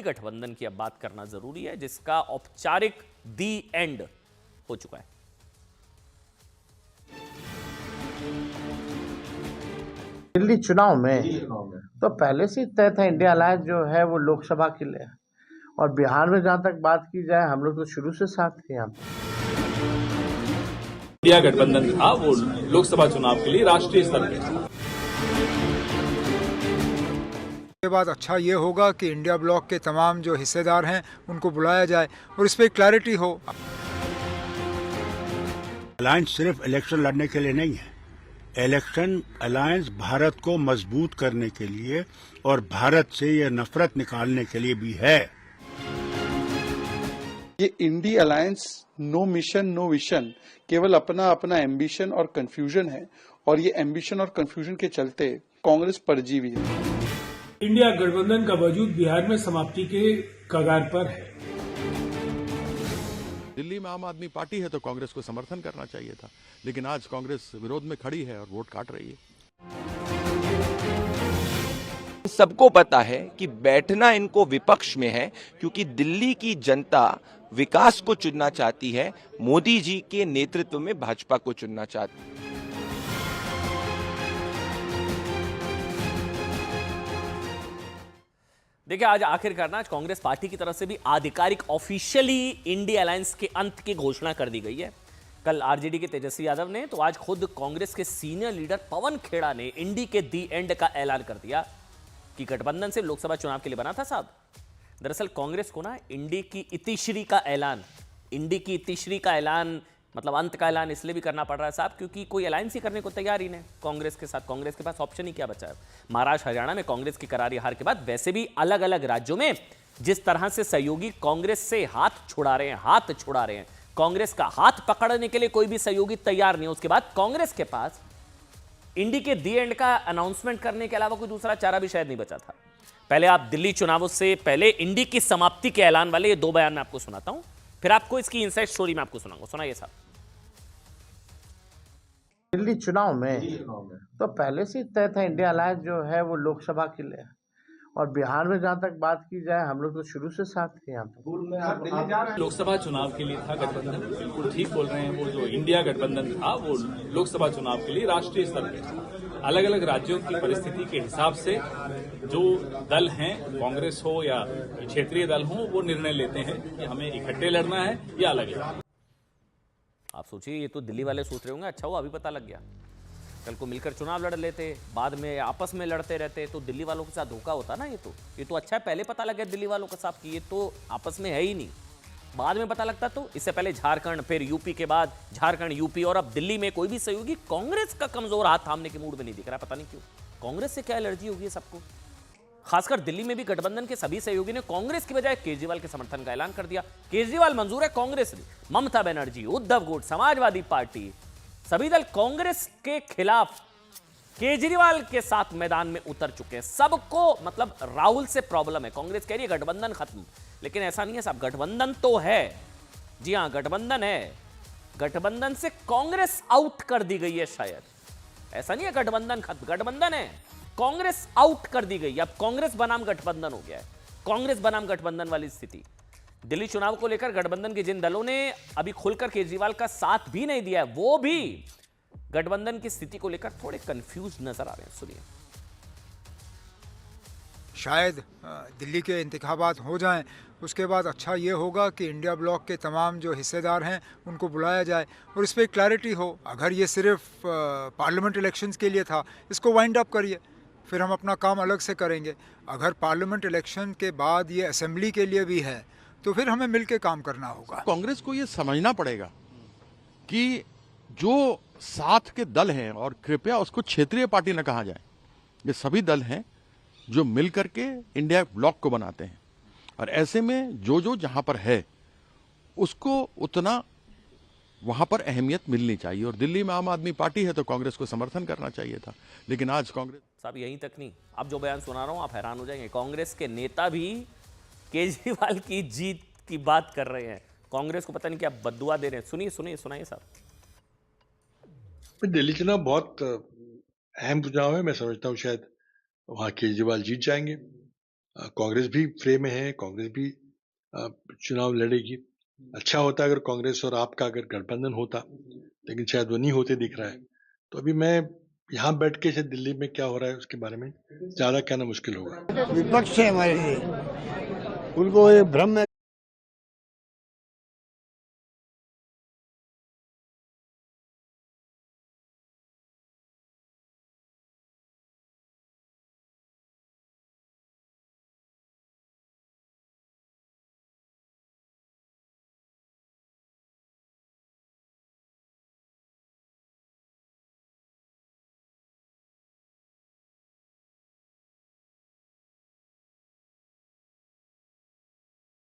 गठबंधन की अब बात करना जरूरी है, जिसका औपचारिक दी एंड हो चुका है। दिल्ली चुनाव में तो पहले से ही तय था, इंडिया अलायंस जो है वो लोकसभा के लिए, और बिहार में जहां तक बात की जाए हम लोग तो शुरू से साथ थे यहाँ पे। इंडिया गठबंधन था वो लोकसभा चुनाव के लिए राष्ट्रीय स्तर पे था। के बाद अच्छा ये होगा कि इंडिया ब्लॉक के तमाम जो हिस्सेदार हैं उनको बुलाया जाए और इस पर क्लैरिटी हो। अलायंस सिर्फ इलेक्शन लड़ने के लिए नहीं है, इलेक्शन अलायंस भारत को मजबूत करने के लिए और भारत से ये नफरत निकालने के लिए भी है। ये INDI alliance no mission no vision, केवल अपना अपना एम्बिशन और कंफ्यूजन है, और ये एम्बिशन और कंफ्यूजन के चलते कांग्रेस परजीवी है। इंडिया गठबंधन का वजूद बिहार में समाप्ति के कगार पर है। दिल्ली में आम आदमी पार्टी है तो कांग्रेस को समर्थन करना चाहिए था, लेकिन आज कांग्रेस विरोध में खड़ी है और वोट काट रही है। सबको पता है कि बैठना इनको विपक्ष में है, क्योंकि दिल्ली की जनता विकास को चुनना चाहती है, मोदी जी के नेतृत्व में भाजपा को चुनना चाहती है। देखिए, आज आखिरकार ना कांग्रेस पार्टी की तरफ से भी आधिकारिक ऑफिशियली इंडिया अलायंस के अंत की घोषणा कर दी गई है। कल आरजेडी के तेजस्वी यादव ने, तो आज खुद कांग्रेस के सीनियर लीडर पवन खेड़ा ने इंडी के दी एंड का ऐलान कर दिया कि गठबंधन से लोकसभा चुनाव के लिए बना था साहब। दरअसल कांग्रेस को ना इंडी की इतिश्री का ऐलान मतलब अंत का ऐलान इसलिए भी करना पड़ रहा है साहब, क्योंकि कोई अलायंस ही करने को तैयार ही नहीं कांग्रेस के साथ। कांग्रेस के पास ऑप्शन ही क्या बचा है। महाराष्ट्र हरियाणा में कांग्रेस की करारी हार के बाद वैसे भी अलग अलग राज्यों में जिस तरह से सहयोगी कांग्रेस से हाथ छुड़ा रहे हैं, कांग्रेस का हाथ पकड़ने के लिए कोई भी सहयोगी तैयार नहीं है। उसके बाद कांग्रेस के पास इंडी के दी एंड का अनाउंसमेंट करने के अलावा कोई दूसरा चारा भी शायद नहीं बचा था। पहले आप दिल्ली चुनावों से पहले इंडी की समाप्ति के ऐलान वाले ये दो बयान मैं आपको सुनाता हूं, फिर आपको इसकी इनसाइड स्टोरी मैं आपको सुनाऊंगा। सुनाइए साहब। दिल्ली चुनाव में तो पहले से ही तय था, इंडिया अलायंस जो है वो लोकसभा के लिए, और बिहार में जहां तक बात की जाए हम लोग तो शुरू से साथ थे यहाँ पे। लोकसभा चुनाव के लिए था गठबंधन, बिल्कुल ठीक बोल रहे हैं। वो जो इंडिया गठबंधन था वो लोकसभा चुनाव के लिए राष्ट्रीय स्तर पे था। अलग अलग राज्यों की परिस्थिति के हिसाब से जो दल हैं, कांग्रेस हो या क्षेत्रीय दल हो, वो निर्णय लेते हैं कि हमें इकट्ठे लड़ना है या अलग लड़ना। आप सोचिए, ये तो दिल्ली वाले सोच रहे होंगे अच्छा हुआ अभी पता लग गया, कल को मिलकर चुनाव लड़ लेते, बाद में आपस में लड़ते रहते तो दिल्ली वालों के साथ धोखा होता ना। ये तो अच्छा है, पहले पता लग गया दिल्ली वालों के साथ कि ये तो आपस में है ही नहीं। बाद में पता लगता तो इससे पहले झारखंड, फिर यूपी के बाद झारखंड, यूपी, और अब दिल्ली में कोई भी सहयोगी कांग्रेस का कमजोर हाथ थामने के मूड में नहीं दिख रहा। पता नहीं क्यों, कांग्रेस से क्या एलर्जी होगी सबको। खासकर दिल्ली में भी गठबंधन के सभी सहयोगी ने कांग्रेस की बजाय केजरीवाल के समर्थन का ऐलान कर दिया। केजरीवाल मंजूर है, कांग्रेस ने, ममता बनर्जी, उद्धव गुट, समाजवादी पार्टी, सभी दल कांग्रेस के खिलाफ केजरीवाल के साथ मैदान में उतर चुके हैं। सबको मतलब राहुल से प्रॉब्लम है। कांग्रेस कह रही है गठबंधन खत्म, लेकिन ऐसा नहीं है साहब, गठबंधन तो है। जी हां, गठबंधन है। गठबंधन से कांग्रेस आउट कर दी गई है शायद। ऐसा नहीं है गठबंधन खत्म, गठबंधन है, कांग्रेस आउट कर दी गई। अब कांग्रेस बनाम गठबंधन हो गया है, कांग्रेस बनाम गठबंधन वाली स्थिति। दिल्ली चुनाव को लेकर गठबंधन के जिन दलों ने अभी खुलकर केजरीवाल का साथ भी नहीं दिया है, वो भी गठबंधन की स्थिति को लेकर थोड़े कंफ्यूज नजर आ रहे हैं। सुनिए। शायद दिल्ली के इंतखाबात हो जाएं, उसके बाद अच्छा ये होगा कि इंडिया ब्लॉक के तमाम जो हिस्सेदार हैं उनको बुलाया जाए और इस पर क्लैरिटी हो। अगर ये सिर्फ पार्लियामेंट इलेक्शंस के लिए था, इसको वाइंड अप करिए, फिर हम अपना काम अलग से करेंगे। अगर पार्लियामेंट इलेक्शन के बाद ये असेंबली के लिए भी है तो फिर हमें मिलकर काम करना होगा। कांग्रेस को ये समझना पड़ेगा कि जो साथ के दल हैं, और कृपया उसको क्षेत्रीय पार्टी न कहा जाए, ये सभी दल हैं जो मिल करके इंडिया ब्लॉक को बनाते हैं, और ऐसे में जो जहां पर है उसको उतना वहां पर अहमियत मिलनी चाहिए। और दिल्ली में आम आदमी पार्टी है तो कांग्रेस को समर्थन करना चाहिए था, लेकिन आज कांग्रेस साहब यहीं तक नहीं, अब जो बयान सुना रहा हूं आप हैरान हो जाएंगे। कांग्रेस के नेता भी केजरीवाल की जीत की बात कर रहे हैं, कांग्रेस को पता नहीं क्या बद्दुआ दे रहे हैं। सुनाइए साहब। दिल्ली चुनाव बहुत अहम चुनाव है। मैं समझता हूँ शायद वहाँ केजरीवाल जीत जाएंगे, कांग्रेस भी फ्रे में है, कांग्रेस भी चुनाव लड़ेगी। अच्छा होता अगर कांग्रेस और आपका अगर गठबंधन होता, लेकिन शायद वो नहीं होते दिख रहा है। तो अभी मैं यहाँ बैठ के शायद दिल्ली में क्या हो रहा है उसके बारे में ज्यादा कहना मुश्किल होगा। विपक्ष है हमारे लिए, उनको ये भ्रम है